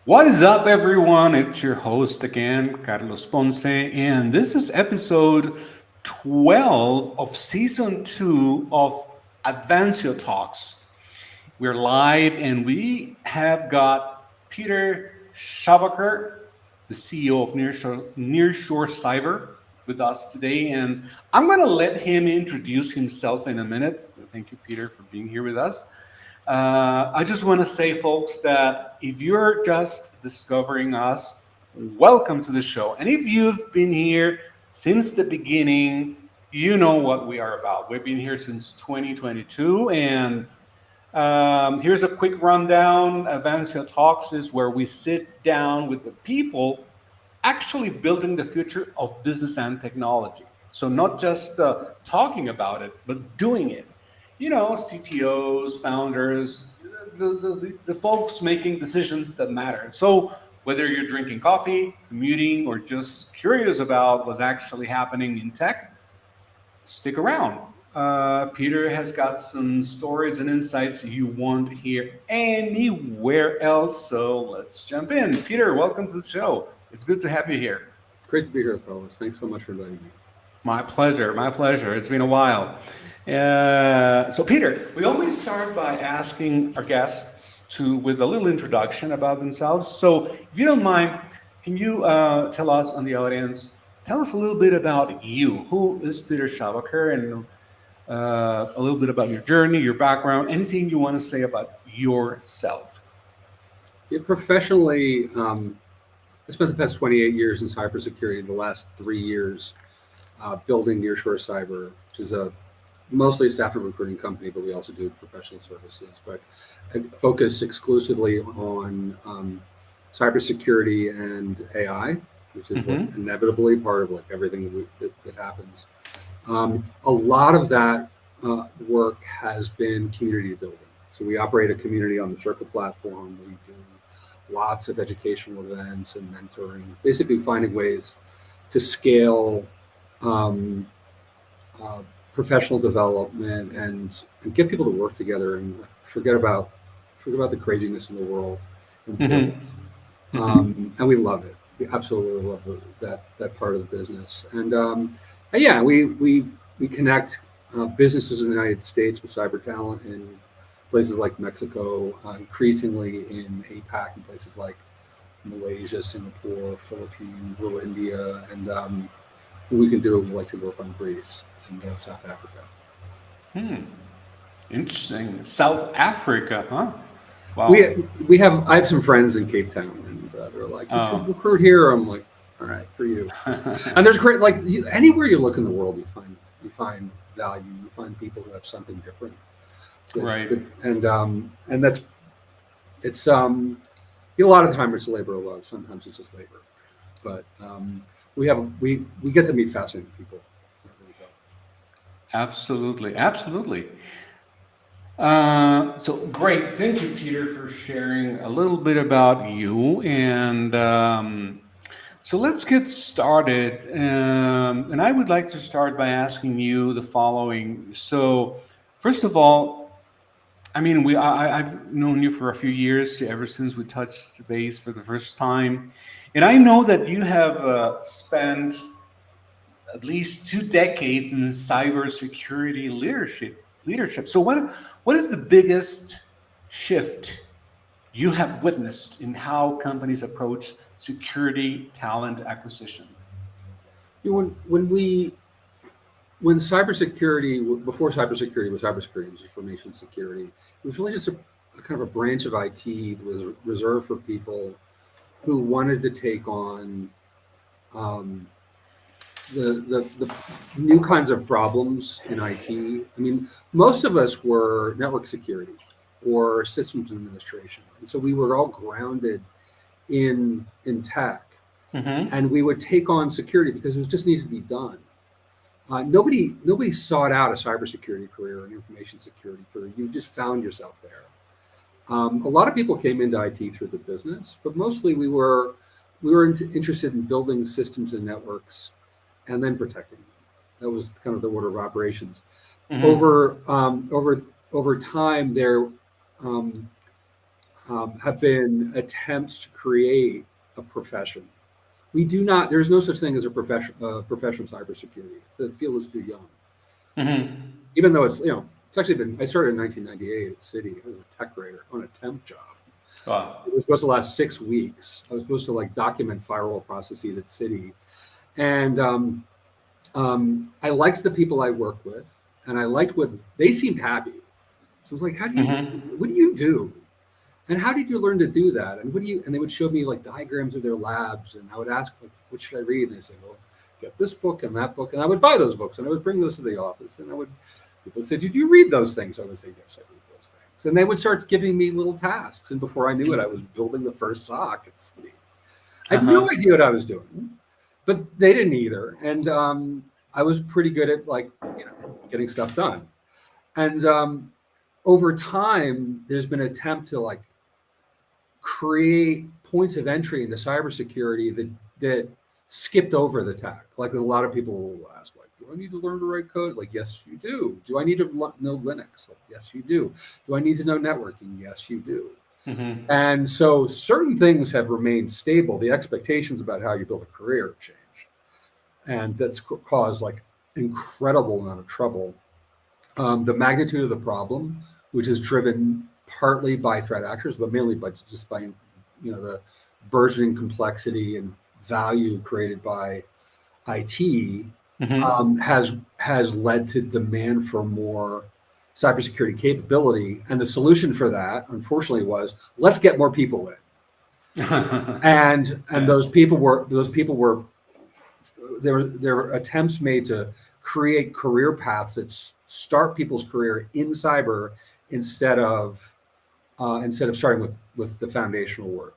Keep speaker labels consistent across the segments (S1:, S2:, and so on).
S1: What is up, everyone? It's your host again, Carlos Ponce, and this is episode 12 of season 2 of Advancio Talks. We're live and we have got Peter Schavaker, the CEO of Nearshore Cyber, with us today. And I'm going to let him introduce himself in a minute. Thank you, Peter, for being here with us. I just want to say, folks, that if you're just discovering us, welcome to the show. And if you've been here since the beginning, you know what we are about. We've been here since 2022. And here's a quick rundown. Advancio Talks is where we sit down with the people actually building the future of business and technology. So not just talking about it, but doing it. You know, CTOs, founders, the folks making decisions that matter. So whether you're drinking coffee, commuting, or just curious about what's actually happening in tech, stick around. Peter has got some stories and insights you won't hear anywhere else. So let's jump in. Peter, welcome to the show. It's good to have you here.
S2: Great to be here, fellas. Thanks so much for inviting me.
S1: My pleasure. My pleasure. It's been a while. So, Peter, we always start by asking our guests to with a little introduction about themselves. So, if you don't mind, can you tell us on the audience, tell us a little bit about you? Who is Peter Schavaker, and a little bit about your journey, your background, anything you want to say about yourself?
S2: Yeah, professionally, I spent the past 28 years in cybersecurity. The last 3 years building Nearshore Cyber, which is a mostly a staff and recruiting company, but we also do professional services. But I focus exclusively on cybersecurity and AI, which is like
S1: Mm-hmm.
S2: inevitably part of like everything that happens. A lot of that work has been community building. So we operate a community on the Circle platform. We do lots of educational events and mentoring, basically finding ways to scale um, uh, professional development and get people to work together and forget about the craziness in the world and build.
S1: Mm-hmm. Mm-hmm.
S2: And we love it. We absolutely love that part of the business. And yeah, we connect businesses in the United States with cyber talent in places like Mexico, increasingly in APAC, in places like Malaysia, Singapore, Philippines, little India, and we can do it. We like to work on Greece and South Africa.
S1: Hmm. Interesting. South Africa, huh?
S2: We
S1: Wow.
S2: we have I have some friends in Cape Town, and they're like, "You should
S1: Oh.
S2: recruit here." I'm like, "All right, for you." And there's great like anywhere you look in the world, you find value. You find people who have something different.
S1: Right.
S2: And that's it's a lot of the time it's labor of love. Sometimes it's just labor, but we get to meet fascinating people wherever we go.
S1: Absolutely. Absolutely. So great. Thank you, Peter, for sharing a little bit about you. And so let's get started. And I would like to start by asking you the following. So, first of all, I mean, I've known you for a few years, ever since we touched base for the first time. And I know that you have spent at least 2 decades in cybersecurity leadership. So what is the biggest shift you have witnessed in how companies approach security talent acquisition?
S2: You know, when cybersecurity before cybersecurity was information security. It was really just a kind of a branch of IT that was reserved for people who wanted to take on um, the new kinds of problems in IT. I mean, most of us were network security or systems administration, and so we were all grounded in tech,
S1: Mm-hmm.
S2: and we would take on security because it was just needed to be done. Nobody sought out a cybersecurity career or an information security career. You just found yourself there. A lot of people came into IT through the business, but mostly we were interested in building systems and networks and then protecting them. That was kind of the order of operations.
S1: Mm-hmm.
S2: Over time, there um, have been attempts to create a profession. We do not. There is no such thing as a profession of cybersecurity. The field is too young.
S1: Hmm.
S2: Even though it's actually been. I started in 1998 at Citi as a tech grader on a temp job.
S1: Wow.
S2: It was supposed to last 6 weeks. I was supposed to like document firewall processes at Citi, and I liked the people I worked with, and I liked what they seemed happy. So I was like,
S1: Hmm.
S2: what do you do? And how did you learn to do that? And what do you, and they would show me like diagrams of their labs. And I would ask, like, what should I read? And they say, well, get this book and that book. And I would buy those books and I would bring those to the office. And people would say, did you read those things? I would say, yes, I read those things. And they would start giving me little tasks. And before I knew it, I was building the first sock at Citi. I had no
S1: Uh-huh.
S2: idea what I was doing, but they didn't either. And I was pretty good at getting stuff done. And over time, there's been an attempt to like create points of entry into cybersecurity that skipped over the tech. Like a lot of people will ask, like, do I need to learn to write code? Like, yes, you do. Do I need to know Linux? Like, yes, you do. Do I need to know networking? Yes, you do.
S1: Hmm.
S2: And so certain things have remained stable. The expectations about how you build a career have changed. And that's caused like incredible amount of trouble. The magnitude of the problem, which is driven partly by threat actors, but mainly by just by the burgeoning complexity and value created by IT,
S1: Hmm.
S2: has led to demand for more cybersecurity capability. And the solution for that, unfortunately, was let's get more people in. And
S1: Yeah.
S2: those people were there were attempts made to create career paths that start people's career in cyber instead of starting with the foundational work.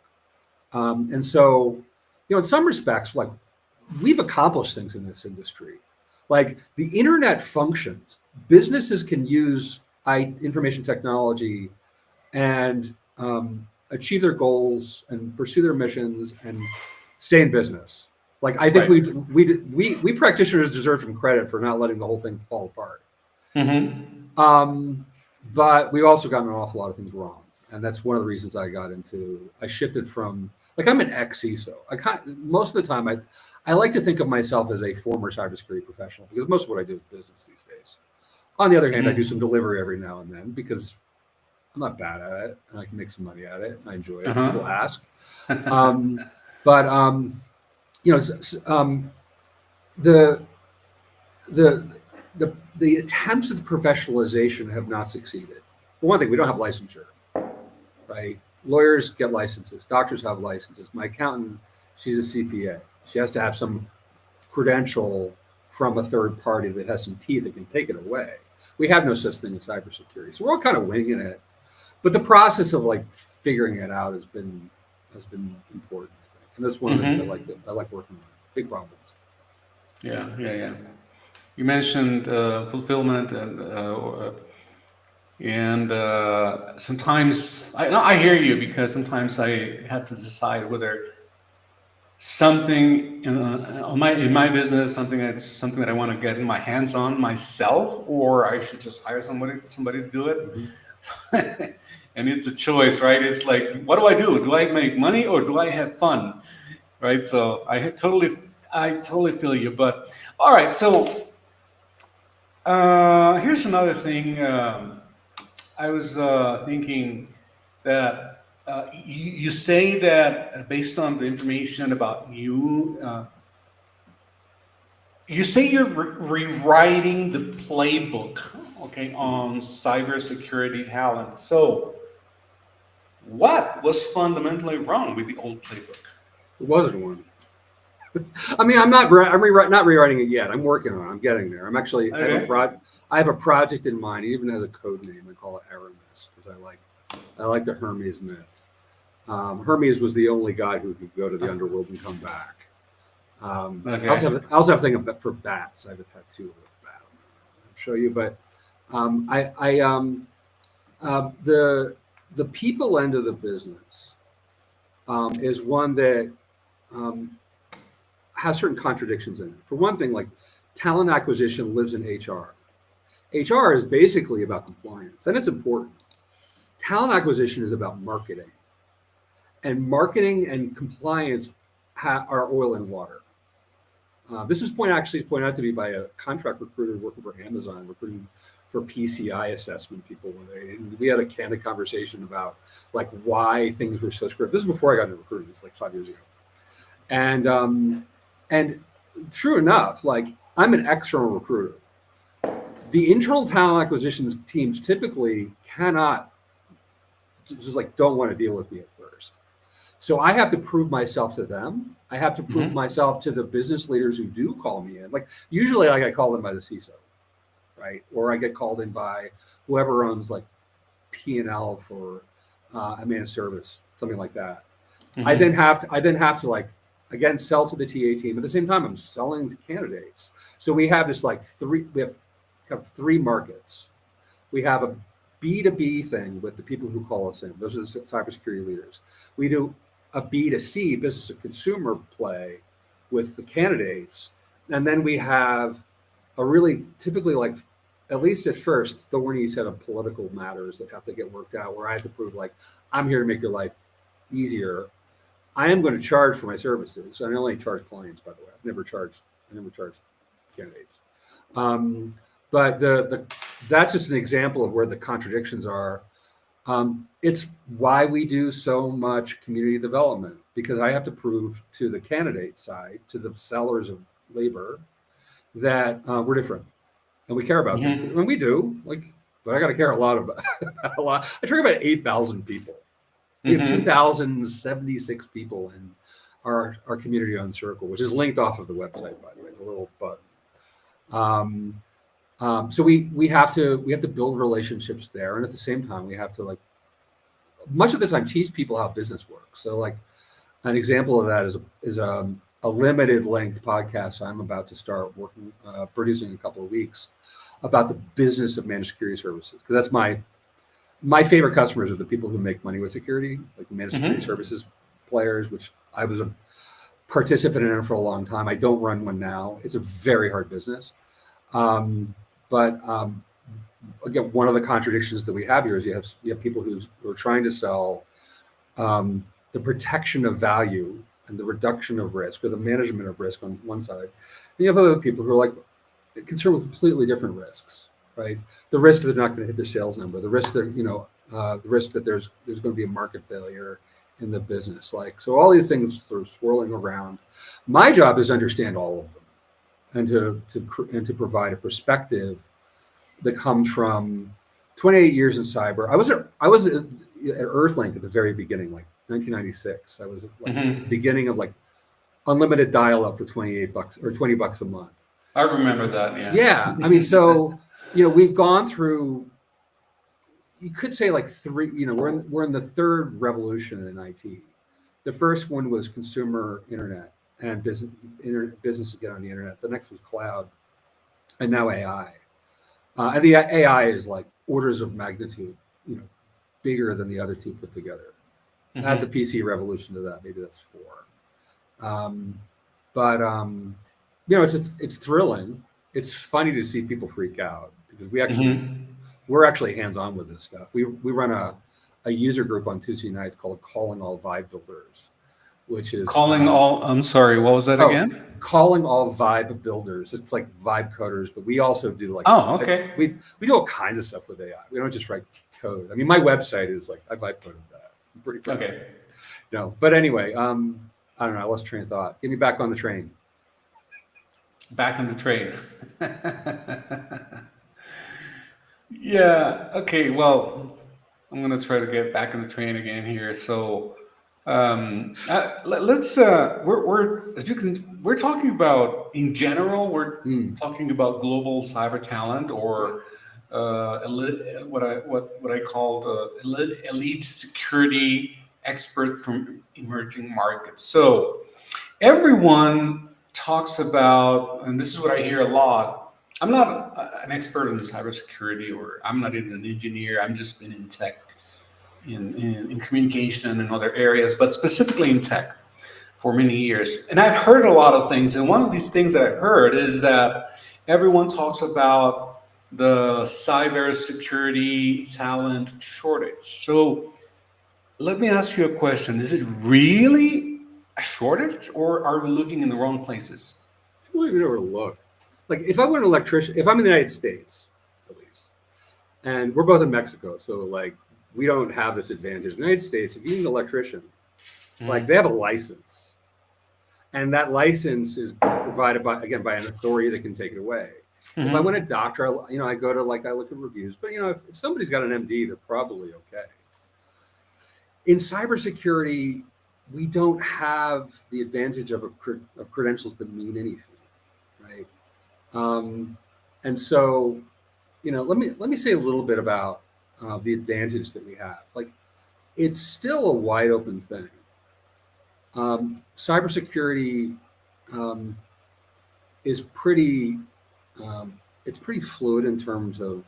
S2: And so, in some respects, like we've accomplished things in this industry. Like the internet functions, businesses can use information technology and achieve their goals and pursue their missions and stay in business. Like I think
S1: Right.
S2: we practitioners deserve some credit for not letting the whole thing fall apart.
S1: Hmm.
S2: Um, but we also gotten an awful lot of things wrong, and that's one of the reasons I shifted from like I'm an ex CISO. Most of the time I like to think of myself as a former cybersecurity professional because most of what I do is business these days. On the other hand, I do some
S1: Hmm.
S2: delivery every now and then because I'm not bad at it and I can make some money at it and I enjoy it.
S1: Uh-huh.
S2: People ask. Um, but you know, the the the attempts at professionalization have not succeeded. For one thing, we don't have licensure, right? Lawyers get licenses, doctors have licenses. My accountant, she's a CPA. She has to have some credential from a third party that has some teeth that can take it away. We have no such thing as cybersecurity, so we're all kind of winging it. But the process of like figuring it out has been important, I think, and that's one of the things
S1: Hmm.
S2: I like working on. Big problems.
S1: Yeah, yeah, yeah. You mentioned fulfillment and sometimes I hear you because sometimes I have to decide whether something in my business, something that I want to get in my hands on myself, or I should just hire somebody to do it.
S2: Mhm.
S1: And it's a choice, right? It's like, what do I do? Do I make money or do I have fun? Right? So I totally feel you. But all right, so here's another thing. I was thinking that you say that based on the information about you, you say you're rewriting the playbook, okay,
S2: Mhm.
S1: on cybersecurity talent. So, what was fundamentally wrong with the old playbook?
S2: It wasn't one. I mean, I'm not. Not rewriting it yet. I'm working on it. I'm getting there. I'm actually.
S1: Okay.
S2: I have a project in mind. It even has a code name. I call it Aramis because I like the Hermes myth. Hermes was the only guy who could go to the underworld and come back.
S1: Okay.
S2: I also have a thing for bats. I have a tattoo of a bat. I'll show you, but I the people end of the business is one that um, has certain contradictions in it. For one thing, like talent acquisition lives in HR. HR is basically about compliance, and it's important. Talent acquisition is about marketing. and marketing and compliance are oil and water. This was pointed out to me by a contract recruiter working for Amazon, recruiting for PCI assessment people. And we had a candid conversation about like why things were so scripted. This is before I got into recruiting. It's like 5 years ago. And true enough, like I'm an external recruiter. The internal talent acquisitions teams typically cannot just like don't want to deal with me at first. So I have to prove myself to them. I have to prove myself to the business leaders who do call me in. Like usually I get called in by the CISO, right? Or I get called in by whoever owns like P&L for a managed service, something like that. I then have to like, again, sell to the TA team. At the same time, I'm selling to candidates. So we have this like we have kind of three markets. We have a B2B thing with the people who call us in. Those are the cybersecurity leaders. We do a B2C, business to consumer play with the candidates. And then we have a really typically like, at least at first, thorny set of political matters that have to get worked out where I have to prove like, I'm here to make your life easier. I am going to charge for my services. I only charge clients, by the way. I never charge candidates. But that's just an example of where the contradictions are. It's why we do so much community development, because I have to prove to the candidate side, to the sellers of labor, that we're different and we care about them. And we do, like, but I got to care a lot about a lot. I care about 8,000 people. We have 2,076 people in our community-owned circle, which is linked off of the website, by the way, the little button. So we have to build relationships there, and at the same time, we have to like much of the time teach people how business works. So like an example of that is a limited length podcast I'm about to start producing in a couple of weeks about the business of managed security services, because that's my favorite customers are the people who make money with security, like managed security services players, which I was a participant in for a long time. I don't run one now. It's a very hard business. But again, one of the contradictions that we have here is you have people who are trying to sell the protection of value and the reduction of risk or the management of risk on one side. And you have other people who are like concerned with completely different risks, right? The risk that they're not going to hit their sales number, the risk that the risk that there's going to be a market failure in the business. Like, so all these things sort of swirling around. My job is to understand all of them and to provide a perspective that comes from 28 years in cyber. I was at Earthlink at the very beginning, like 1996. I was like at the beginning of like unlimited dial-up for $28 or $20 a month.
S1: I remember that. Yeah.
S2: Yeah. I mean, so we've gone through. You could say like three. We're in the third revolution in IT. The first one was consumer internet and business to get on the internet. The next was cloud, and now AI. And the AI is like orders of magnitude, bigger than the other two put together. Add the PC revolution to that, maybe that's 4. It's thrilling. It's funny to see people freak out because we're actually hands-on with this stuff. We run a user group on Tuesday nights called Calling All Vibe Builders, which is
S1: I'm sorry, what was that again?
S2: Calling All Vibe Builders. It's like vibe coders, but we also do like
S1: okay.
S2: We do all kinds of stuff with AI. We don't just write code. I mean, my website is like I vibe coded that. I'm pretty proud.
S1: Okay.
S2: But anyway, I don't know. I lost train of thought. Get me back on the train.
S1: Back on the train. Yeah. Okay. Well, I'm gonna try to get back on the train again here. So, let's. We're talking about in general. We're talking about global cyber talent, or what I called elite security expert from emerging markets. So, everyone talks about, and this is what I hear a lot. I'm not an expert in cybersecurity, or I'm not even an engineer. I've just been in tech, in communication and other areas, but specifically in tech for many years. And I've heard a lot of things. And one of these things that I've heard is that everyone talks about the cybersecurity talent shortage. So Let me ask you a question. Is it really a shortage, or are we looking in the wrong places?
S2: People don't even know where to look. Like if I were an electrician, if I'm in the United States, at least, and we're both in Mexico, so like we don't have this advantage. In the United States, if you need an electrician, like they
S1: Mhm.
S2: have a license, and that license is provided by again by an authority that can take it away. If I went to
S1: Mhm.
S2: doctor, I go to like I look at reviews, but if somebody's got an MD, they're probably okay. In cybersecurity, we don't have the advantage of credentials that mean anything, right? Um, and so, let me say a little bit about the advantage that we have. Like, it's still a wide open thing. Cybersecurity um, is pretty it's pretty fluid in terms of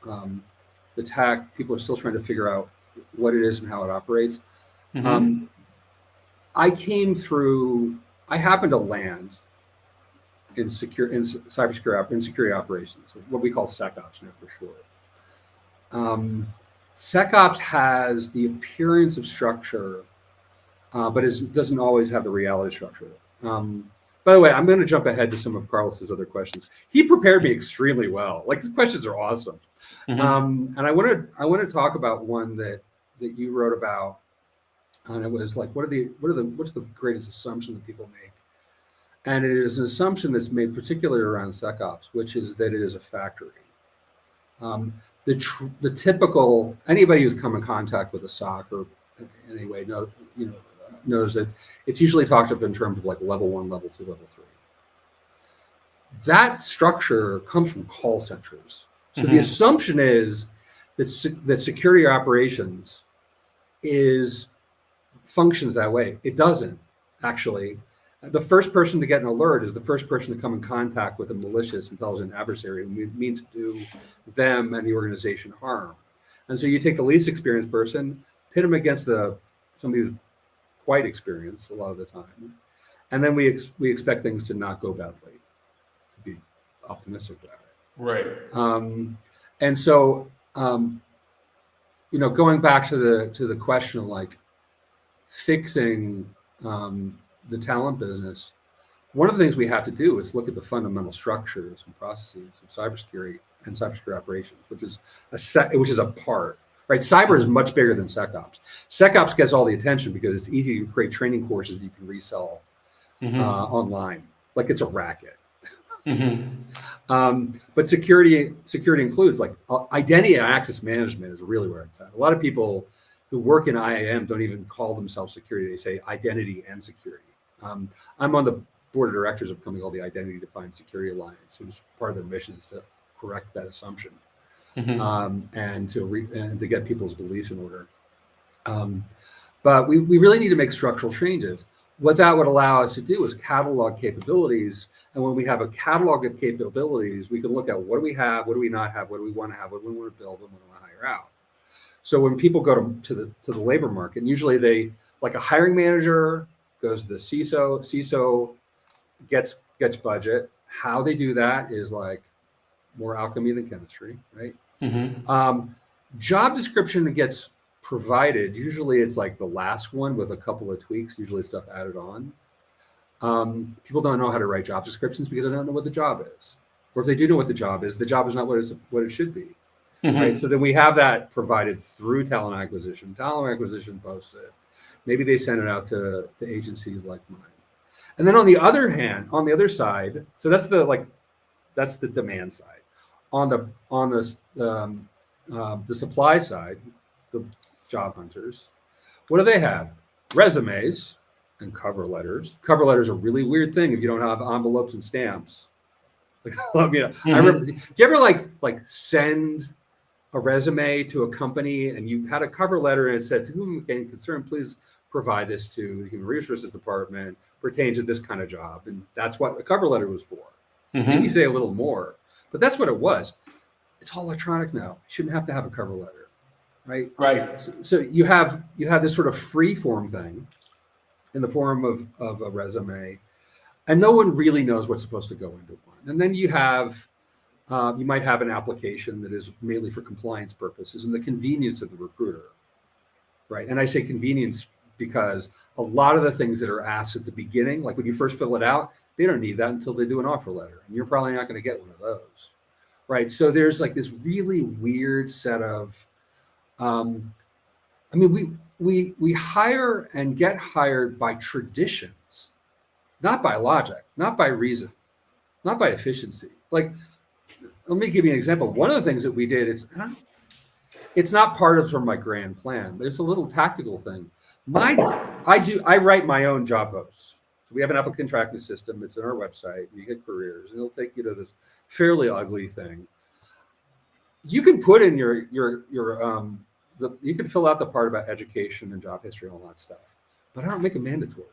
S2: um, the tech. People are still trying to figure out what it is and how it operates. Um,
S1: Mhm.
S2: I came through. I happened to land in cybersecurity in security operations, what we call SecOps now for short. Um, SecOps has the appearance of structure, but doesn't always have the reality structure. Um, by the way, I'm going to jump ahead to some of Carlos's other questions. He prepared me extremely well. Like his questions are awesome,
S1: Mhm.
S2: and I want to talk about one that you wrote about, and it was like, what's the greatest assumption that people make? And it is an assumption that's made particularly around SecOps, which is that it is a factory. Um, the typical anybody who's come in contact with a SOC or anyway knows that it's usually talked of in terms of like level one, level two, level three. That structure comes from call centers. So the
S1: Mhm.
S2: assumption is that security operations is functions that way. It doesn't actually. The first person to get an alert is the first person to come in contact with a malicious, intelligent adversary who means to do them and the organization harm. And so you take the least experienced person, pit them against somebody who's quite experienced a lot of the time, and then we expect things to not go badly, to be optimistic about
S1: Right.
S2: it. And so, going back to the question of like fixing the talent business, one of the things we have to do is look at the fundamental structures and processes of cybersecurity and cybersecurity operations, which is a part. Right, cyber is
S1: Mhm.
S2: much bigger than SecOps. SecOps gets all the attention because it's easy to create training courses that you can resell
S1: Mhm.
S2: online, like it's a racket.
S1: Mhm.
S2: But security includes like identity and access management is really where it's at. A lot of people who work in IAM don't even call themselves security; they say identity and security. I'm on the board of directors of a company called the Identity Defined Security Alliance, whose part of their mission is to correct that assumption
S1: Mhm.
S2: and to get people's beliefs in order. Um, but we really need to make structural changes. What that would allow us to do is catalog capabilities. And when we have a catalog of capabilities, we can look at what do we have, what do we not have, what do we want to have, what do we want to build, what do we want to hire out. So when people go to the labor market, and usually they like a hiring manager goes to the CISO gets budget. How they do that is like more alchemy than chemistry, right?
S1: Mhm.
S2: Um, Job description gets provided. Usually it's like the last one with a couple of tweaks, usually stuff added on. People don't know how to write job descriptions because they don't know what the job is. Or if they do know what the job is not what it should be. Right. So
S1: Mhm.
S2: then we have that provided through talent acquisition. Talent acquisition posts it. Maybe they send it out to agencies like mine. And then on the other side, so that's the demand side. On the supply side, the job hunters, what do they have? Resumes and cover letters. Cover letters are a really weird thing if you don't have envelopes and stamps. I remember. Do
S1: Mhm.
S2: you ever like send a resume to a company and you had a cover letter and it said, "To whom it may concern, please provide this to the Human Resources Department pertains to this kind of job," and that's what a cover letter was for. Maybe say a
S1: Mhm.
S2: little more, but that's what it was. It's all electronic now. You shouldn't have to have a cover letter, right?
S1: Right.
S2: So you have this sort of free form thing in the form of a resume, and no one really knows what's supposed to go into one. And then you might have an application that is mainly for compliance purposes and the convenience of the recruiter, right? And I say convenience because a lot of the things that are asked at the beginning, like when you first fill it out, they don't need that until they do an offer letter, and you're probably not going to get one of those, right? So there's like this really weird set of, I mean, we hire and get hired by traditions, not by logic, not by reason, not by efficiency. Like, let me give you an example. One of the things that we did is, it's not part of sort of my grand plan, but it's a little tactical thing. I write my own job posts. So we have an applicant tracking system. It's in our website. You hit careers, and it'll take you to this fairly ugly thing. You can put in you can fill out the part about education and job history and all that stuff, but I don't make it mandatory.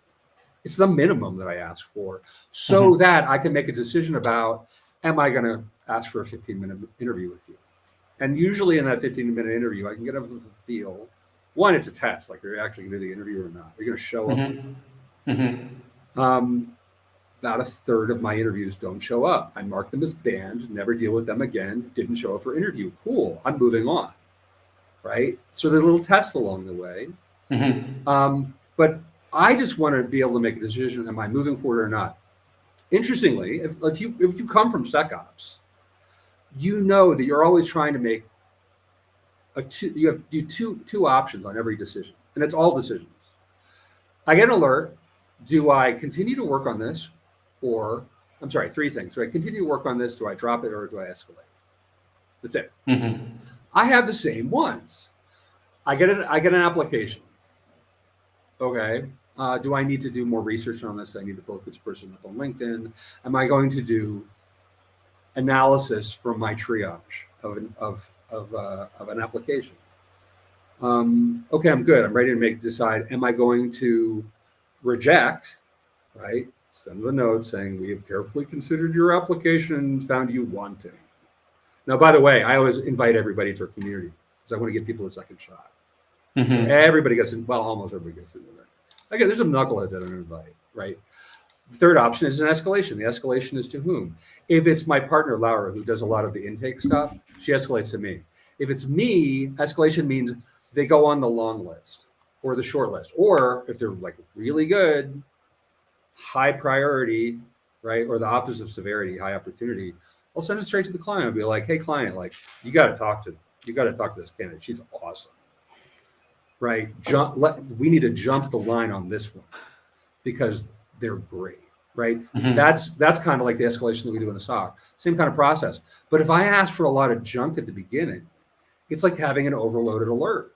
S2: It's the minimum that I ask for, so that I can make a decision about, am I going to ask for a 15-minute interview with you? And usually in that 15-minute interview, I can get a feel. One, it's a test, like you're actually going to do the interview or not. You're going to show up. About a third of my interviews don't show up. I mark them as banned, never deal with them again, didn't show up for interview. Cool, I'm moving on, right? So there's a little test along the way. But I just want to be able to make a decision, am I moving forward or not? Interestingly, if you come from SecOps, you know that you're always trying to make you have two options on every decision, and it's all decisions. I get an alert. Do I continue to work on this, or I'm sorry, three things. Do I continue to work on this? Do I drop it, or do I escalate? That's it. I have the same ones. I get an application. Okay. Do I need to do more research on this? I need to look this person up on LinkedIn. Am I going to do analysis from my triage of an application? Okay, I'm good. I'm ready to decide. Am I going to reject? Right. Send a note saying we have carefully considered your application and found you wanting. Now, by the way, I always invite everybody to our community because I want to give people a second shot. Everybody gets in. Well, almost everybody gets in there. Again, there's some knuckleheads that I don't invite. Right. The third option is an escalation. The escalation is to whom? If it's my partner, Laura, who does a lot of the intake stuff, she escalates to me. If it's me, escalation means they go on the long list or the short list. Or if they're like really good, high priority, right? Or the opposite of severity, high opportunity, I'll send it straight to the client. I'll be like, hey, client, like you got to talk to this candidate. She's awesome. Right? We need to jump the line on this one because they're great. Right. That's kind of like the escalation that we do in a SOC. Same kind of process. But if I ask for a lot of junk at the beginning, it's like having an overloaded alert.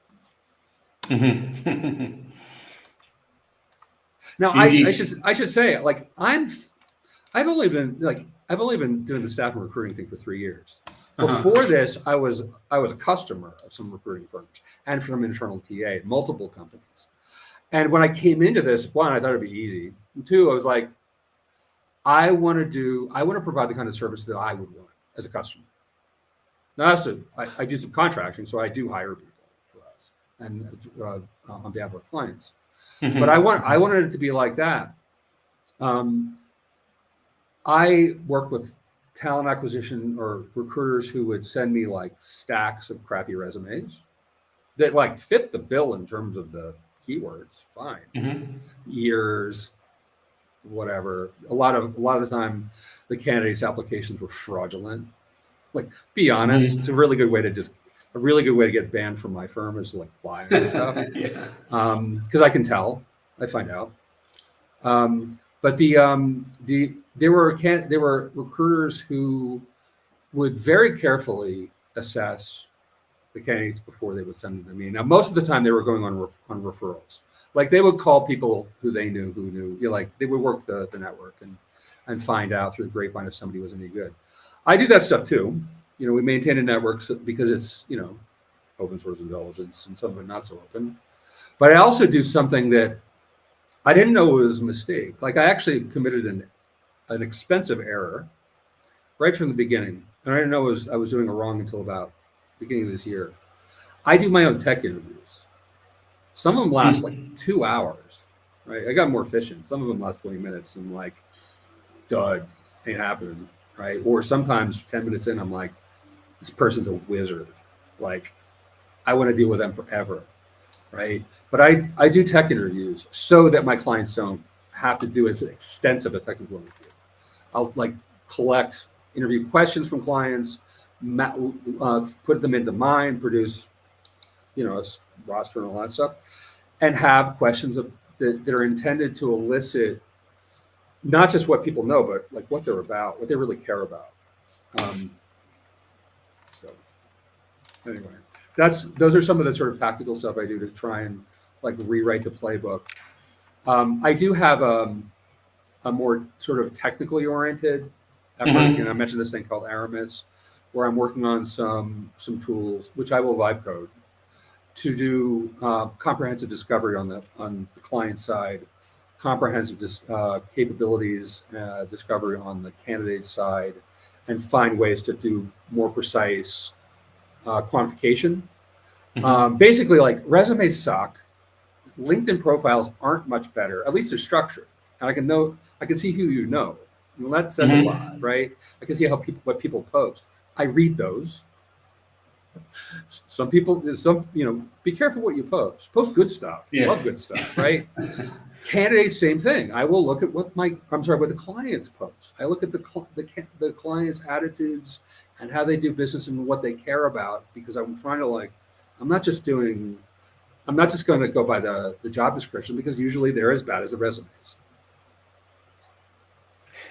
S2: Now, I should say, like, I've only been doing the staff and recruiting thing for 3 years. Before this, I was a customer of some recruiting firms and from internal TA, multiple companies. And when I came into this, one, I thought it'd be easy. And two, I was like, I want to provide the kind of service that I would want as a customer. Now, I do some contracting, so I do hire people for us and on behalf of our clients. But I wanted it to be like that. I work with talent acquisition or recruiters who would send me like stacks of crappy resumes that like fit the bill in terms of the keywords. Fine, years. Whatever. A lot of the time, the candidates' applications were fraudulent. Like, be honest, it's a really good way to get banned from my firm is like lying and stuff. Because I can tell, I find out. But there were recruiters who would very carefully assess the candidates before they would send them to me. Now, most of the time, they were going on referrals. Like they would call people who knew, like they would work the network and find out through the grapevine if somebody was any good. I do that stuff too. We maintain a network because it's, open source intelligence and some of it not so open. But I also do something that I didn't know was a mistake. Like I actually committed an expensive error right from the beginning. And I didn't know I was doing it wrong until about the beginning of this year. I do my own tech interviews. Some of them last like 2 hours, right? I got more efficient. Some of them last 20 minutes and like, dud, ain't happening, right? Or sometimes 10 minutes in, I'm like, this person's a wizard. Like, I want to deal with them forever. right? But I do tech interviews so that my clients don't have to do as extensive a technical interview. I'll like collect interview questions from clients, put them into mine, produce, a roster and all that stuff, and have questions that are intended to elicit not just what people know, but like what they're about, what they really care about. Um, so anyway, those are some of the sort of tactical stuff I do to try and like rewrite the playbook. I do have a more sort of technically oriented effort. I mentioned this thing called Aramis, where I'm working on some tools, which I will vibe code to do comprehensive discovery on the client side, comprehensive capabilities discovery on the candidate side, and find ways to do more precise quantification. Basically, like resumes suck. LinkedIn profiles aren't much better. At least they're structured, and I can see who you know. Well, that says a lot, right? I can see what people post. I read those. Some people, be careful what you post. Post good stuff.
S1: Yeah.
S2: Love good stuff, right? Candidates, same thing. I will look at what the clients post. I look at the clients' attitudes and how they do business and what they care about, because I'm trying to I'm not just going to go by the job description, because usually they're as bad as the resumes.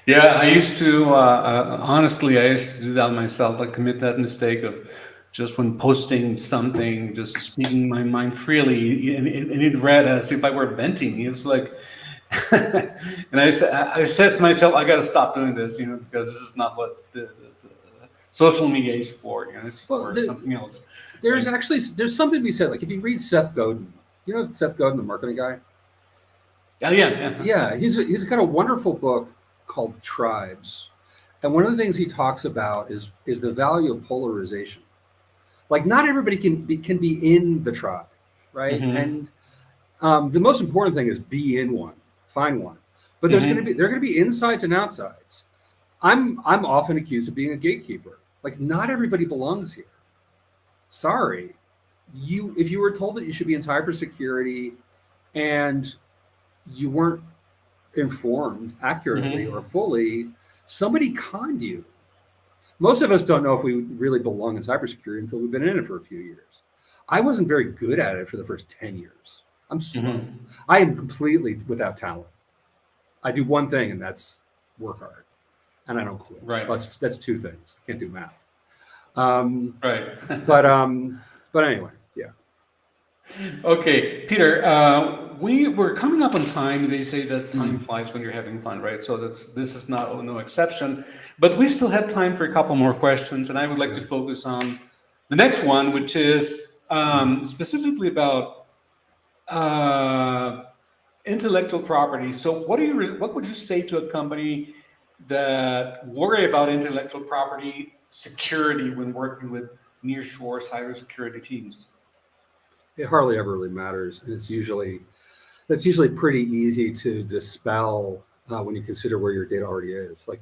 S1: Yeah, I used to, honestly, I used to do that myself. I commit that mistake of just when posting something, just speaking my mind freely, and it read as if I were venting. It was like, and I said to myself, I got to stop doing this, because this is not what the social media is for. It's for something else.
S2: There's something to be said. Like if you read Seth Godin, Seth Godin, the marketing guy. Yeah. He's got a wonderful book called Tribes, and one of the things he talks about is the value of polarization. Like not everybody can be in the tribe, right? And the most important thing is be in one, find one. But there are going to be insides and outsides. I'm often accused of being a gatekeeper. Like not everybody belongs here. Sorry, if you were told that you should be in cybersecurity and you weren't informed accurately or fully, somebody conned you. Most of us don't know if we really belong in cybersecurity until we've been in it for a few years. I wasn't very good at it for the first 10 years. I'm slow. I am completely without talent. I do one thing, and that's work hard, and I don't quit.
S1: Right.
S2: That's two things. I can't do math.
S1: Right.
S2: But anyway, yeah.
S1: Okay, Peter, we're coming up on time. They say that time flies when you're having fun, right? So this is no exception. But we still have time for a couple more questions, and I would like to focus on the next one, which is specifically about intellectual property. So what would you say to a company that worry about intellectual property security when working with nearshore cybersecurity teams?
S2: It hardly ever really matters, and that's usually pretty easy to dispel when you consider where your data already is. Like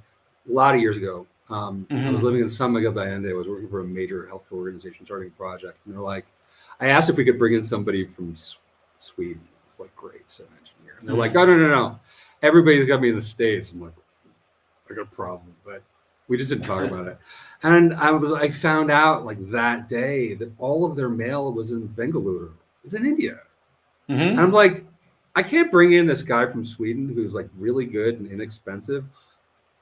S2: a lot of years ago, I was living in San Miguel de Allende. I was working for a major healthcare organization starting a project, and they're like, I asked if we could bring in somebody from Sweden, like great civil engineer, and they're like, oh no, everybody's got to be in the States. I'm like, I got a problem, but we just didn't talk about it. And I found out like that day that all of their mail was in Bengaluru. It's in India. And I'm like, I can't bring in this guy from Sweden who's like really good and inexpensive.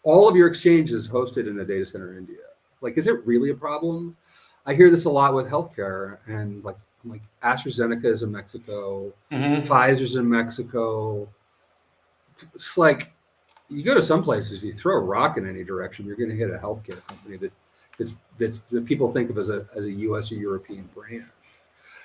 S2: All of your exchange is hosted in a data center in India. Like, is it really a problem? I hear this a lot with healthcare, and like AstraZeneca is in Mexico, Pfizer's in Mexico. It's like, you go to some places, you throw a rock in any direction, you're going to hit a healthcare company that people think of as a U.S. or European brand.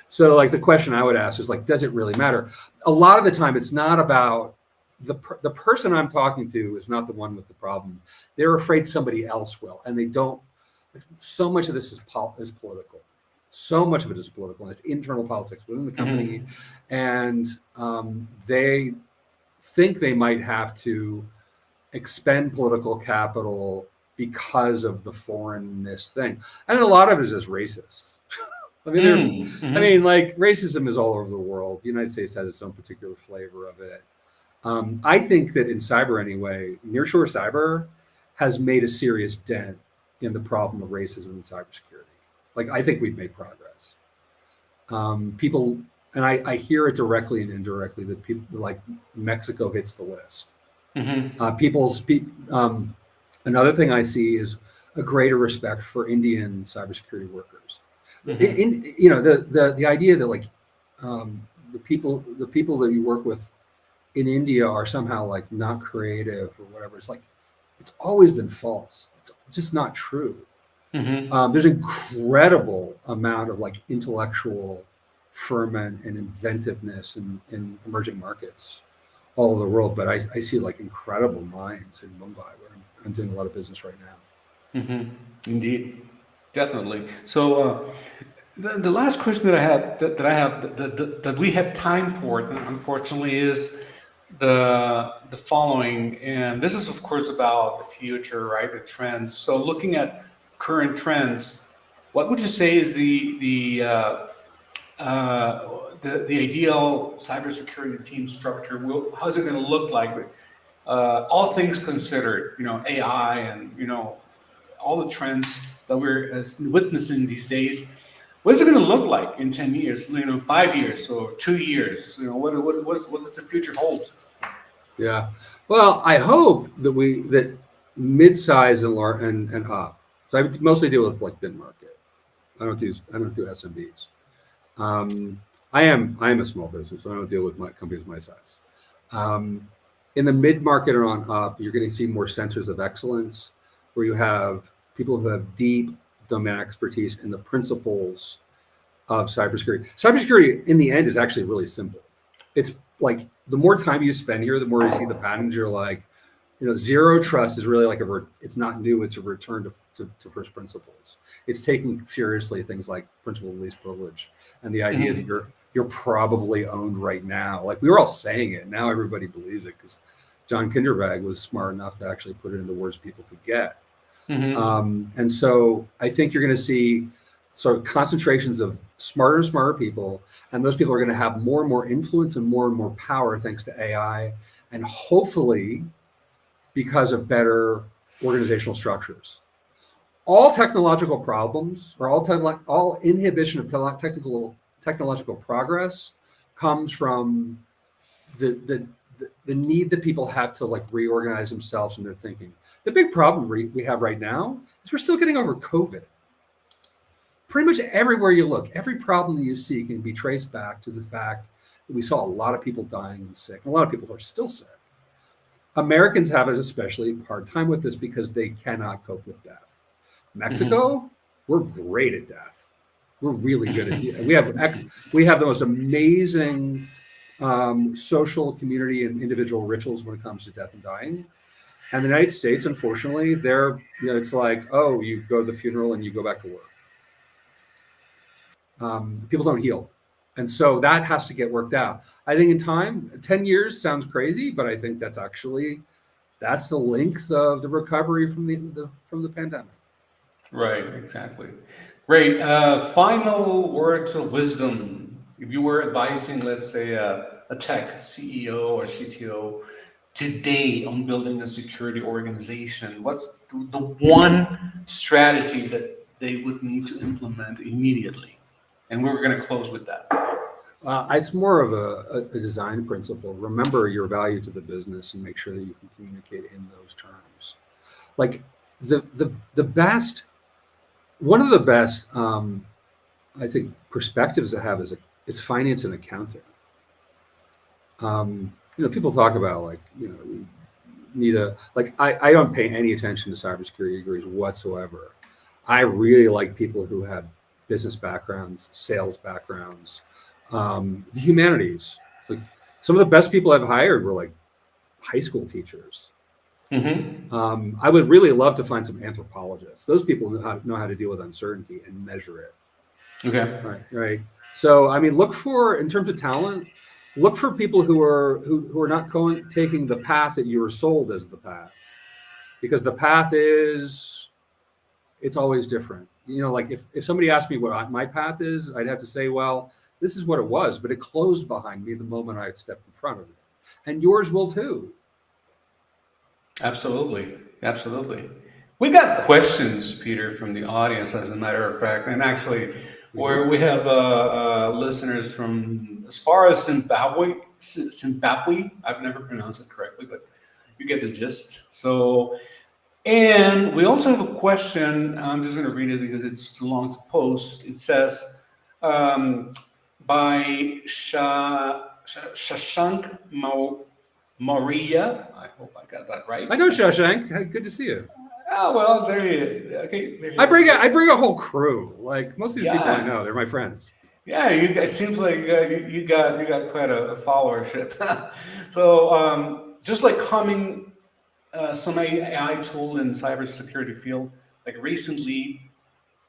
S2: So, like, the question I would ask is like, does it really matter? A lot of the time, it's not about the person I'm talking to is not the one with the problem. They're afraid somebody else will, and they don't. So much of this is political. So much of it is political, and it's internal politics within the company, and they think they might have to expend political capital because of the foreignness thing. And a lot of it is just racist. I mean,
S1: Mm-hmm.
S2: like racism is all over the world. The United States has its own particular flavor of it. I think that in cyber anyway, Nearshore Cyber has made a serious dent in the problem of racism in cybersecurity. Like, I think we've made progress. People, and I hear it directly and indirectly that people like Mexico hits the list.
S1: Mm-hmm.
S2: People speak. Another thing I see is a greater respect for Indian cybersecurity workers.
S1: Mm-hmm.
S2: The idea that like the people that you work with in India are somehow like not creative or whatever. It's like it's always been false. It's just not true.
S1: Mm-hmm.
S2: There's an incredible amount of like intellectual ferment and inventiveness in emerging markets all over the world. But I see like incredible minds in Mumbai where I'm doing a lot of business right now.
S1: Mm-hmm. Indeed, definitely. So the last question that I had that I have that we have time for, unfortunately, is the following, and this is of course about the future, right? The trends. So looking at current trends, what would you say is the ideal cybersecurity team structure? How's it going to look like? All things considered, AI and all the trends that we're witnessing these days. What's it going to look like in 10 years? 5 years or 2 years? What does the future hold?
S2: Yeah. Well, I hope that mid-size and large and up. So I mostly deal with like mid market. I don't do SMBs. I am a small business, so I don't deal with my companies my size. Um, in the mid market or on up, you're going to see more centers of excellence, where you have people who have deep domain expertise in the principles of cybersecurity. Cybersecurity, in the end, is actually really simple. It's like the more time you spend here, the more you see the patterns. You're like, zero trust is really like it's not new. It's a return to first principles. It's taking seriously things like principle of least privilege and the idea that
S1: Hmm.
S2: you're probably owned right now. Like we were all saying it, now everybody believes it because John Kindervag was smart enough to actually put it into words people could get.
S1: Hmm.
S2: And so I think you're going to see sort of concentrations of smarter and smarter people, and those people are going to have more and more influence and more power thanks to AI, and hopefully because of better organizational structures. All technological problems or all inhibition of technological progress comes from the the need that people have to like reorganize themselves in their thinking. The big problem we have right now is we're still getting over COVID. Pretty much everywhere you look, every problem that you see can be traced back to the fact that we saw a lot of people dying and sick, and a lot of people are still sick. Americans have an especially hard time with this because they cannot cope with death.
S1: Hmm.
S2: Mexico, we're great at death. We're really good at death. We have the most amazing social, community, and individual rituals when it comes to death and dying. And the United States, unfortunately, it's like, oh, you go to the funeral and you go back to work. People don't heal, and so that has to get worked out. I think in time, 10 years sounds crazy, but I think that's the length of the recovery from the pandemic.
S1: Right, exactly. Great. Final words of wisdom. If you were advising, let's say, a tech CEO or CTO today on building a security organization, what's the one strategy that they would need to implement immediately? And we're going to close with that.
S2: It's more of a design principle. Remember your value to the business and make sure that you can communicate in those terms. Like the best, one of the best, I think, perspectives to have is finance and accounting. People talk about like you need a like I don't pay any attention to cybersecurity degrees whatsoever. I really like people who have business backgrounds, sales backgrounds, the humanities. Like some of the best people I've hired were like high school teachers.
S1: Hmm.
S2: I would really love to find some anthropologists. Those people know how to deal with uncertainty and measure it.
S1: Okay.
S2: Right, right. So I mean, look for in terms of talent, look for people who are not taking the path that you were sold as the path, because the path is it's always different. like if somebody asked me what my path is, I'd have to say, well, this is what it was, but it closed behind me the moment I stepped in front of it. And yours will too.
S1: Absolutely. Absolutely. We got questions, Peter, from the audience, as a matter of fact. And actually,
S2: We do.
S1: where we have listeners from as far as Zimbabwe. Zimbabwe. I've never pronounced it correctly, but you get the gist. So, and we also have a question. I'm just going to read it because it's too long to post. It says, um, by Shashank Maria. I hope I got that right.
S2: I know Shashank. Hey, good to see you.
S1: Oh well, there you. Okay, there he
S2: I bring
S1: is.
S2: I bring a whole crew. Like most of these people I
S1: Yeah,
S2: know, they're my friends.
S1: yeah. It seems like you got quite a followership. So just like coming some AI tool in cybersecurity field, like recently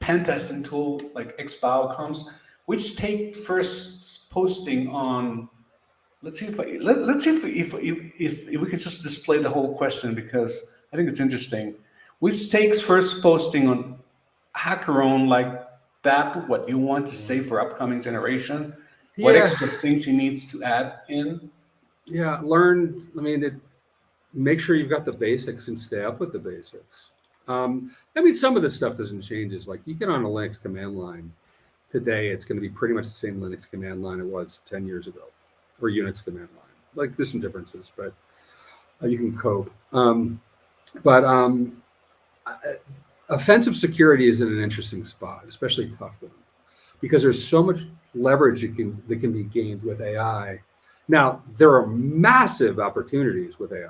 S1: pen testing tool like XBOW comes, which take first posting on. Let's see if let's see if we could just display the whole question because I think it's interesting. Which takes first posting on HackerOwn like that? What you want to say for upcoming generation? What
S2: Yeah,
S1: extra things he needs to add in?
S2: yeah. Learn. I mean, make sure you've got the basics and stay up with the basics. I mean, some of this stuff doesn't change. Is like you get on a Linux command line today, it's going to be pretty much the same Linux command line it was 10 years ago, or Unix command line. Like there's some differences, but you can cope. But offensive security is in an interesting spot, especially a tough one, because there's so much leverage that can be gained with AI. Now, there are massive opportunities with AI,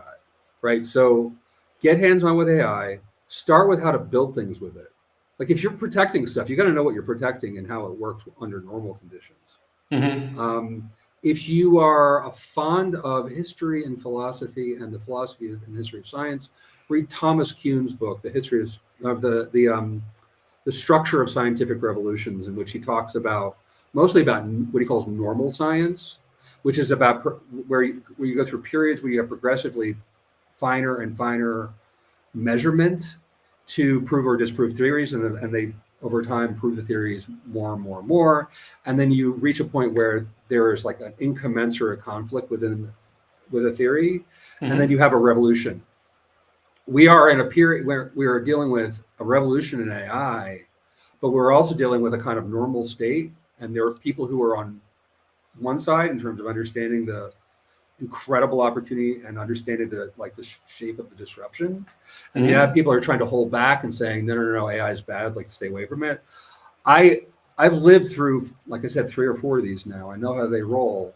S2: right? So get hands-on with AI, start with how to build things with it. Like if you're protecting stuff, you got to know what you're protecting and how it works under normal conditions.
S1: Mm-hmm.
S2: If you are fond of history and philosophy and the philosophy and history of science, read Thomas Kuhn's book, The History of the Structure of Scientific Revolutions, in which he talks about mostly about what he calls normal science, which is about where you go through periods where you have progressively finer and finer measurement to prove or disprove theories, and they over time prove the theories more and more and more, and then you reach a point where there is like an incommensurate conflict with a theory, and then
S1: Mm-hmm.
S2: you have a revolution. We are in a period where we are dealing with a revolution in AI, but we're also dealing with a kind of normal state, and there are people who are on one side in terms of understanding the incredible opportunity and understanding the shape of the disruption, and you have
S1: Mm-hmm.
S2: people who are trying to hold back and saying no, AI is bad, like stay away from it. I've lived through, like I said, 3 or 4 of these now. I know how they roll.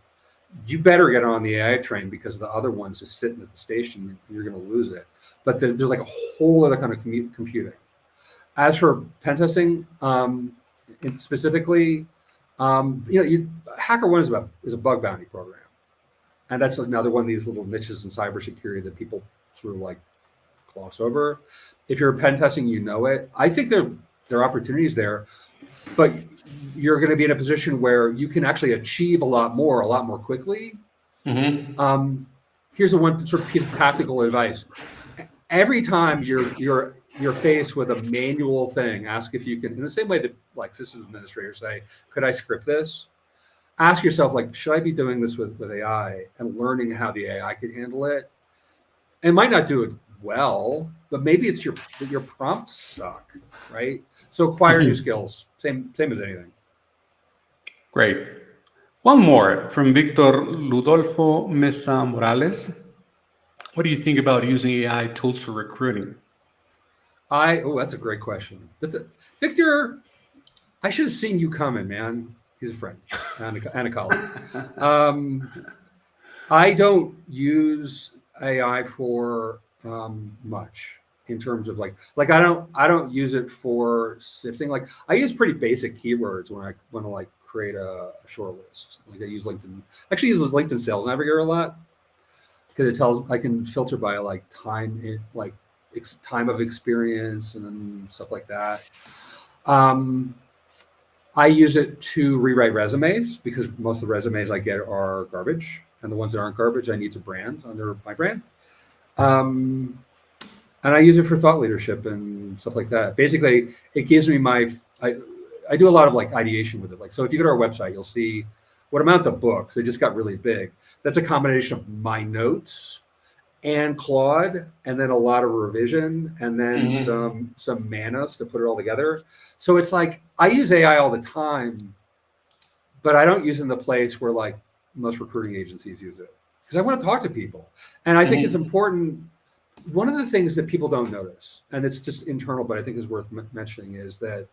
S2: You better get on the AI train because the other one's just sitting at the station and you're going to lose it. But there's like a whole other kind of computing. As for pen testing, specifically, HackerOne is a bug bounty program. And that's another one of these little niches in cybersecurity that people sort of like gloss over. If you're pen testing, you know it. I think there are opportunities there, but you're going to be in a position where you can actually achieve a lot more quickly.
S1: Mm-hmm.
S2: Here's the one sort of piece of tactical advice. Every time you're faced with a manual thing, ask if you can, in the same way that like systems administrators say, could I script this? Ask yourself, like, should I be doing this with AI and learning how the AI could handle it? It might not do it well, but maybe it's your prompts suck, right? So acquire new
S1: Mm-hmm.
S2: skills. Same as anything.
S1: Great. One more from Victor Ludolfo Mesa Morales. What do you think about using AI tools for recruiting?
S2: That's a great question. Victor. I should have seen you coming, man. He's a friend and a colleague. Um, I don't use AI for much in terms of like I don't use it for sifting. Like I use pretty basic keywords when I want to like create a short list. Like I use LinkedIn. Actually, use LinkedIn Sales Navigator a lot because it tells I can filter by like time of experience and stuff like that. Um, I use it to rewrite resumes because most of the resumes I get are garbage, and the ones that aren't garbage I need to brand under my brand. Um, and I use it for thought leadership and stuff like that. Basically, it gives me I do a lot of like ideation with it. Like, so if you go to our website, you'll see what amount of books, they just got really big. That's a combination of my notes and Claude, and then a lot of revision, and then
S1: Hmm.
S2: some manos to put it all together. So it's like I use AI all the time, but I don't use it in the place where like most recruiting agencies use it because I want to talk to people, and I think it's
S1: Hmm.
S2: important. One of the things that people don't notice, and it's just internal, but I think is worth mentioning, is that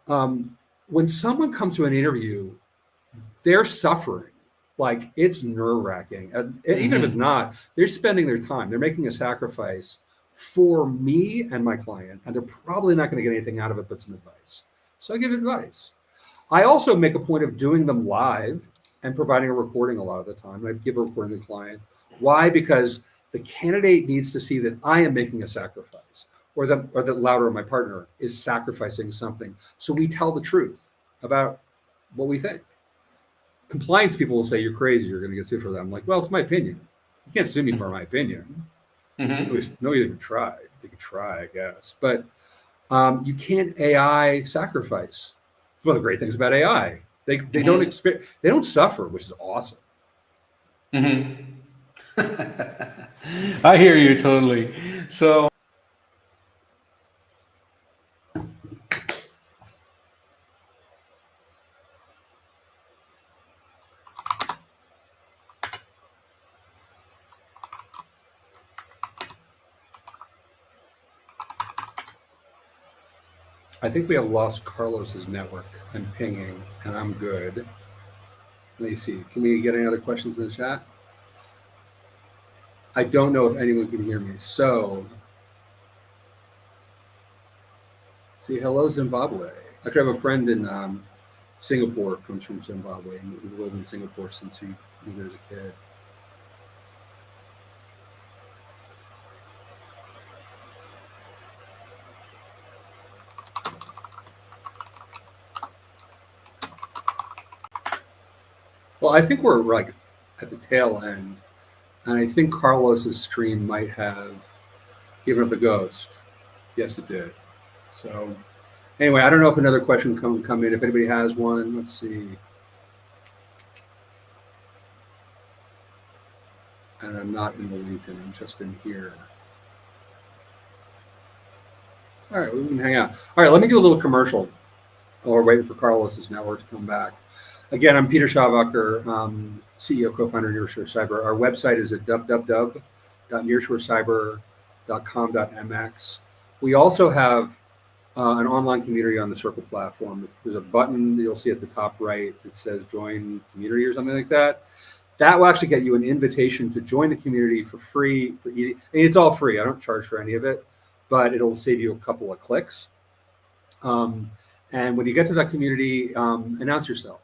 S2: um, when someone comes to an interview, they're suffering. Like it's nerve wracking. And even if it's
S1: Hmm.
S2: not, they're spending their time. They're making a sacrifice for me and my client, and they're probably not going to get anything out of it but some advice. So I give advice. I also make a point of doing them live and providing a recording a lot of the time. And I give a recording to the client. Why? Because the candidate needs to see that I am making a sacrifice, or that Louder, my partner, is sacrificing something. So we tell the truth about what we think. Compliance people will say you're crazy, you're going to get sued for that. I'm like, well, it's my opinion. You can't sue me for my opinion.
S1: Hmm.
S2: Nobody even tried. They could try, I guess, but you can't AI sacrifice. It's one of the great things about AI. They don't
S1: Hmm.
S2: experience, they don't suffer, which is awesome.
S1: Hmm. I hear you totally. So
S2: I think we have lost Carlos's network. I'm pinging, and I'm good. Let me see. Can we get any other questions in the chat? I don't know if anyone can hear me. So, see, hello, Zimbabwe. I could have a friend in Singapore, comes from Zimbabwe, and he's lived in Singapore since he was a kid. Well, I think we're like at the tail end, and I think Carlos's stream might have given up the ghost. Yes, it did. So anyway, I don't know if another question come in. If anybody has one, let's see. And I'm not in the LinkedIn. I'm just in here. All right, we can hang out. All right, let me do a little commercial while we're waiting for Carlos's network to come back. Again, I'm Peter Schaubacher, CEO, co-founder of Nearshore Cyber. Our website is at www.nearshore.cyber.com.mx. We also have an online community on the Circle platform. There's a button that you'll see at the top right that says join community or something like that. That will actually get you an invitation to join the community for free, for easy. I mean, it's all free. I don't charge for any of it, but it'll save you a couple of clicks. Um, and when you get to that community, announce yourself.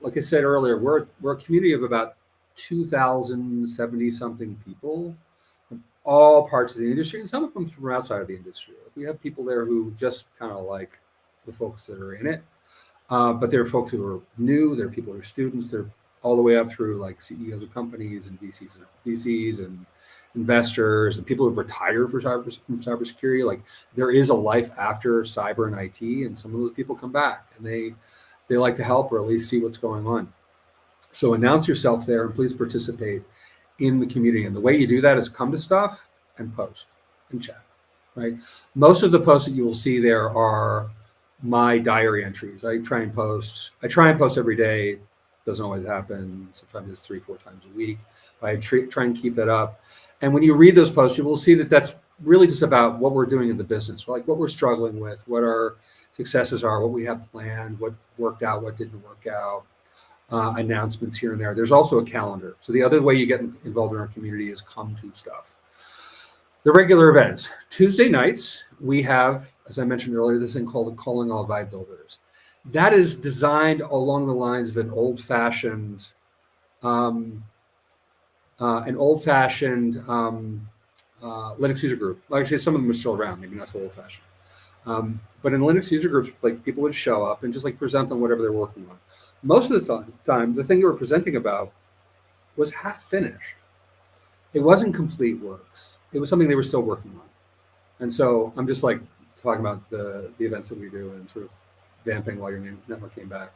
S2: Like I said earlier, we're a community of about 2,070 something people, from all parts of the industry, and some of them from outside of the industry. We have people there who just kind of like the folks that are in it, but there are folks who are new. There are people who are students. They're all the way up through like CEOs of companies and VCs and investors and people who've retired from cybersecurity. Like there is a life after cyber and IT, and some of those people come back and they like to help or at least see what's going on. So announce yourself there and please participate in the community. And the way you do that is come to stuff and post and chat, right? Most of the posts that you will see there are my diary entries. I try and post every day. Doesn't always happen. Sometimes it's 3, 4 times a week. But I try and keep that up. And when you read those posts, you will see that that's really just about what we're doing in the business, like what we're struggling with, what our successes are, what we have planned, what worked out, what didn't work out, announcements here and there. There's also a calendar. So the other way you get involved in our community is come to stuff. The regular events. Tuesday nights, we have, as I mentioned earlier, this thing called the Calling All Vibe Builders. That is designed along the lines of um, an old-fashioned Linux user group. Like I say, some of them are still around, maybe not so old-fashioned. But in Linux user groups, like people would show up and just like present on whatever they're working on. Most of the time, the thing they were presenting about was half finished. It wasn't complete works. it was something they were still working on. And so I'm just like talking about the events that we do and sort of vamping while your network came back.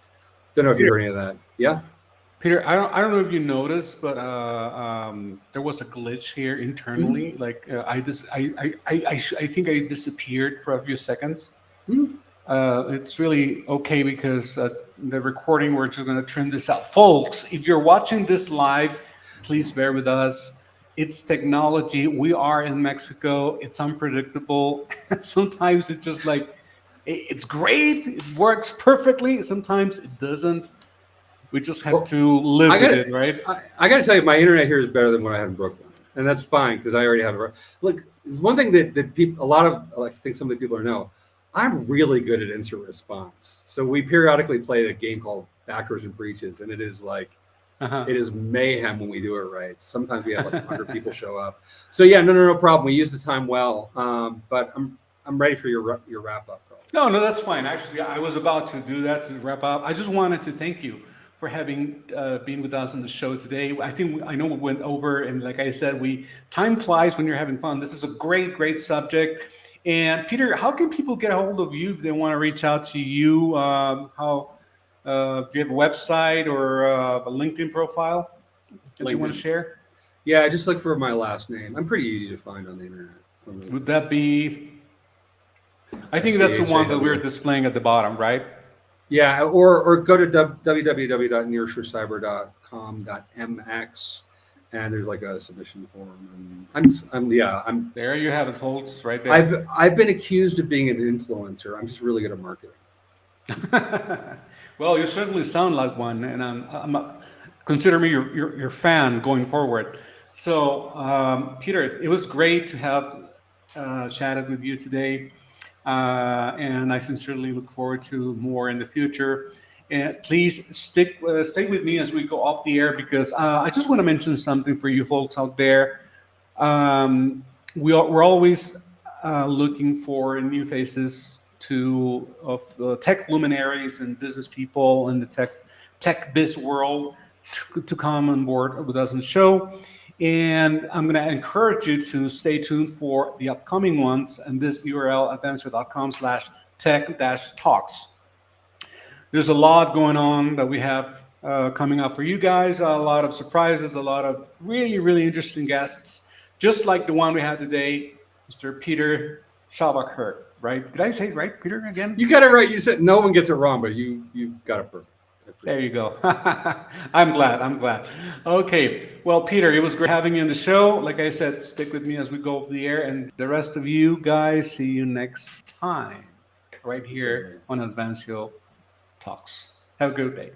S2: Don't know if you
S1: Peter,
S2: heard any of that. Yeah.
S1: Peter, I don't know if you noticed, but there was a glitch here
S2: Mhm.
S1: internally. Like I think I disappeared for a few seconds.
S2: Mhm.
S1: It's really okay because the recording, we're just going to trim this out. Folks, if you're watching this live, please bear with us. It's technology. We are in Mexico. It's unpredictable. Sometimes it's just like, it's great. It works perfectly. Sometimes it doesn't. We just have
S2: Well,
S1: to live
S2: I
S1: with
S2: got
S1: it, right?
S2: I got to tell you, my internet here is better than what I had in Brooklyn, and that's fine because I already have it. Look, one thing that people, a lot of, like, I think some of the people know, I'm really good at instant response. So we periodically play a game called Backers and Breaches, and it is like
S1: Uh-huh.
S2: it is mayhem when we do it right. Sometimes we have like 100 people show up. So yeah, no problem. We use the time well, but I'm ready for your wrap up, Carlos.
S1: No, no, that's fine. Actually, I was about to do that to wrap up. I just wanted to thank you for having been with us on the show today. I know we went over, and like I said, we time flies when you're having fun. This is a great, great subject. And Peter, how can people get a hold of you if they want to reach out to you? How do you have a website or a LinkedIn profile that you want to
S2: LinkedIn.
S1: share?
S2: Yeah, just look for my last name. I'm pretty easy to find on the internet.
S1: Would that be? I think that's the one that we're
S2: SCHAW.
S1: displaying at the bottom, right?
S2: Yeah, or go to www.nearshoreciber.com.mx, and there's like a submission form. And
S1: There you have it, folks, right there.
S2: I've been accused of being an influencer. I'm just really good at marketing.
S1: Well, you certainly sound like one, and consider me your fan going forward. So, Peter, it was great to have chatted with you today, and I sincerely look forward to more in the future. And please stay with me as we go off the air because I just want to mention something for you folks out there. Um, we're always looking for new faces of tech luminaries and business people in the tech biz world to come on board with us on the show. And I'm going to encourage you to stay tuned for the upcoming ones and this URL, advancio.com/tech-talks. There's a lot going on that we have coming up for you guys. A lot of surprises, a lot of really, really interesting guests, just like the one we had today, Mr. Peter Schabacher, right? Did I say it right, Peter, again?
S2: You got it right. You said no one gets it wrong, but you got it perfect. I
S1: There
S2: appreciate
S1: you
S2: it.
S1: go. I'm glad. I'm glad. Okay. Well, Peter, it was great having you on the show. Like I said, stick with me as we go over the air. And the rest of you guys, see you next time right
S2: Thanks,
S1: here
S2: everybody.
S1: on Advancio Talks. Have a good day.